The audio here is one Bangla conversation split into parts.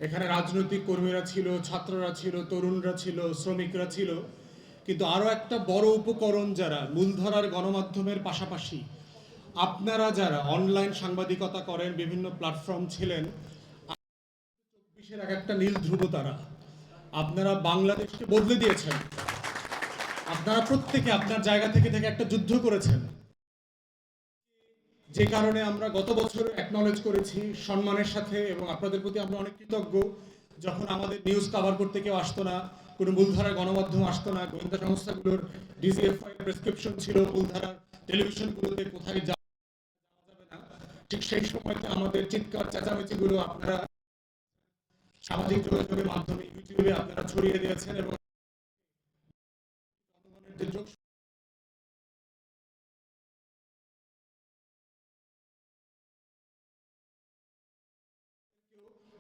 এখানে রাজনৈতিক কর্মীরা ছিল, ছাত্ররা ছিল, তরুণরা ছিল, শ্রমিকরা ছিল, কিন্তু আরও একটা বড় উপকরণ যারা মূলধারার গণমাধ্যমের পাশাপাশি আপনারা যারা অনলাইন সাংবাদিকতা করেন, বিভিন্ন প্ল্যাটফর্ম ছিলেন, বিশ্বের এক একটা নীল ধ্রুব তারা। আপনারা বাংলাদেশকে বদলে দিয়েছেন। আপনারা প্রত্যেকে আপনার জায়গা থেকে থেকে একটা যুদ্ধ করেছেন, যে কারণে আমরা গত বছর অ্যাকনলেজ করেছি সম্মানের সাথে, এবং আপনাদের প্রতি আমরা অনেক কৃতজ্ঞ। যখন আমাদের নিউজ কভার করতে কেউ আসতো না, কোনো মূলধারা গণমাধ্যম আসতো না, গোয়েন্দা সংস্থাগুলোর ডিজিএফআই প্রেসক্রিপশন ছিল মূলধারার টেলিভিশনগুলোতে কোথায় যাওয়া যাবে না, ঠিক সেই সময়তে আমাদের চিৎকার চেঁচামেচিগুলো আপনারা সামাজিক যোগাযোগের মাধ্যমে ইউটিউবে আপনারা ছড়িয়ে দিয়েছেন, এবং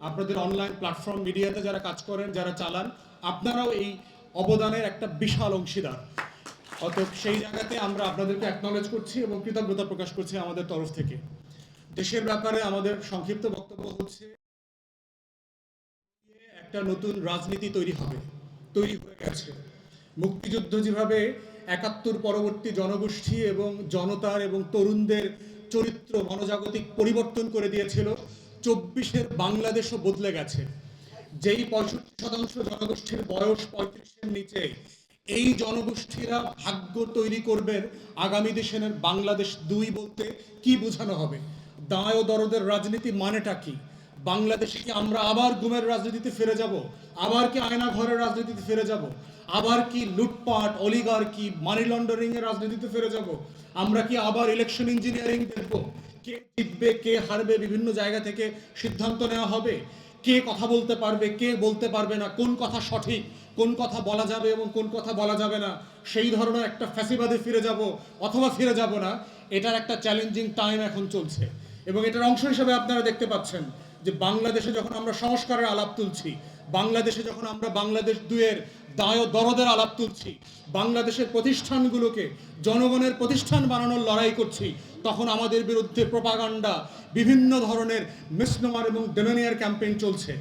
আপনাদের অনলাইন প্ল্যাটফর্ম মিডিয়াতে যারা কাজ করেন, যারা চালান, আপনারাও এই অবদানের একটা বিশাল অংশীদার। অতএব সেই জায়গাতে আমরা আপনাদেরকে অ্যাকনলেজ করছি এবং কৃতজ্ঞতা প্রকাশ করছি আমাদের তরফ থেকে। দেশের ব্যাপারে আমাদের সংক্ষিপ্ত বক্তব্য হচ্ছে, একটা নতুন রাজনীতি তৈরি হবে, তৈরি হয়ে গেছে। মুক্তিযুদ্ধ যেভাবে ৭১ পরবর্তী জনগোষ্ঠী এবং জনতার এবং তরুণদের চরিত্র মনোজাগতিক পরিবর্তন করে দিয়েছিল, ২৪-এর বাংলাদেশও বদলে গেছে। যেই ৬৫% জনগোষ্ঠীর বয়স ৩৫-এর নিচে, এই জনগোষ্ঠীরা ভাগ্য তৈরি করবেন আগামী দেশের বাংলাদেশ ২ বলতে কি বোঝানো হবে, দায় ও দরদের রাজনীতি মানেটা কি, বাংলাদেশে কি আমরা আবার গুমের রাজনীতিতে ফিরে যাব, আবার কি আয়না ঘরের রাজনীতিতে ফিরে যাব, আবার কি লুটপাট, অলিগার্কি, মানি লন্ডারিং এর রাজনীতিতে ফিরে যাব, আমরা কি আবার ইলেকশন ইঞ্জিনিয়ারিং দেখব, কে জিতবে কে হারবে বিভিন্ন জায়গা থেকে সিদ্ধান্ত নেওয়া হবে, কে কথা বলতে পারবে কে বলতে পারবে না, কোন কথা সঠিক, কোন কথা বলা যাবে এবং কোন কথা বলা যাবে না, সেই ধরনের একটা ফ্যাসিবাদে ফিরে যাব অথবা ফিরে যাব না, এটার একটা চ্যালেঞ্জিং টাইম এখন চলছে। এবং এটার অংশ হিসেবে আপনারা দেখতে পাচ্ছেন যে বাংলাদেশে যখন আমরা সংস্কারের আলাপ তুলছি, বাংলাদেশে যখন আমরা বাংলাদেশ ২-এর দায় ও দরদের আলাপ তুলছি, বাংলাদেশের প্রতিষ্ঠানগুলোকে জনগণের প্রতিষ্ঠান বানানোর লড়াই করছি, তখন আমাদের বিরুদ্ধে প্রোপাগান্ডা, বিভিন্ন ধরনের মিসনোমার এবং ডেমোনিয়ার ক্যাম্পেইন চলছে।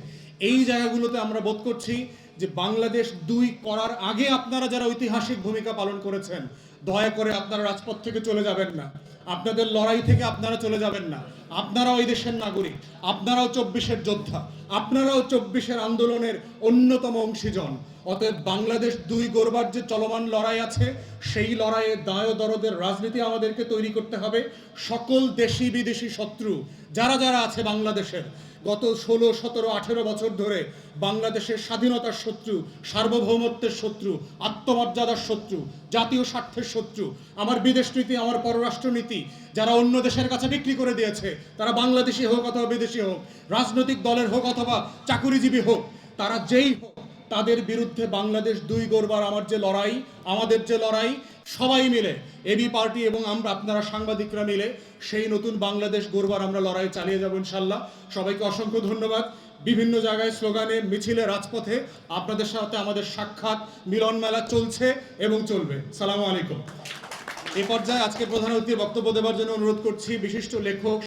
এই জায়গাগুলোতে আমরা বোধ করছি যে বাংলাদেশ ২ করার আগে আপনারা যারা ঐতিহাসিক ভূমিকা পালন করেছেন, দয়া করে আপনারা রাজপথ থেকে চলে যাবেন না, আপনাদের লড়াই থেকে আপনারা চলে যাবেন না। আপনারাও এই দেশের নাগরিক, আপনারাও ২৪-এর যোদ্ধা, আপনারাও ২৪-এর আন্দোলনের অন্যতম অংশীজন। অতএব বাংলাদেশ ২ গড়বার যে চলমান লড়াই আছে, সেই লড়াইয়ে দায় দরদের রাজনীতি আমাদেরকে তৈরি করতে হবে। সকল দেশি বিদেশি শত্রু যারা যারা আছে বাংলাদেশের, গত ১৬, ১৭, ১৮ বছর ধরে বাংলাদেশের স্বাধীনতার শত্রু, সার্বভৌমত্বের শত্রু, আত্মমর্যাদার শত্রু, জাতীয় স্বার্থের শত্রু, আমার বিদেশ নীতি, আমার পররাষ্ট্র নীতি যারা অন্য দেশের কাছে বিক্রি করে দিয়েছে, তারা বাংলাদেশি হোক অথবা বিদেশি হোক, রাজনৈতিক দলের হোক অথবা চাকুরিজীবী হোক, তারা যেই হোক, তাদের বিরুদ্ধে বাংলাদেশ ২ গড়বার আমার যে লড়াই, আমাদের যে লড়াই, সবাই মিলে এবি পার্টি এবং আমরা আপনারা সাংবাদিকরা মিলে সেই নতুন বাংলাদেশ গড়বার আমরা লড়াই চালিয়ে যাব ইনশাল্লাহ। সবাইকে অসংখ্য ধন্যবাদ। বিভিন্ন জায়গায় স্লোগানে, মিছিলে, রাজপথে আপনাদের সাথে আমাদের সাক্ষাৎ, মিলন মেলা চলছে এবং চলবে। সালামু আলাইকুম। এ পর্যায়ে আজকে প্রধান অতিথির বক্তব্য দেওয়ার জন্য অনুরোধ করছি বিশিষ্ট লেখক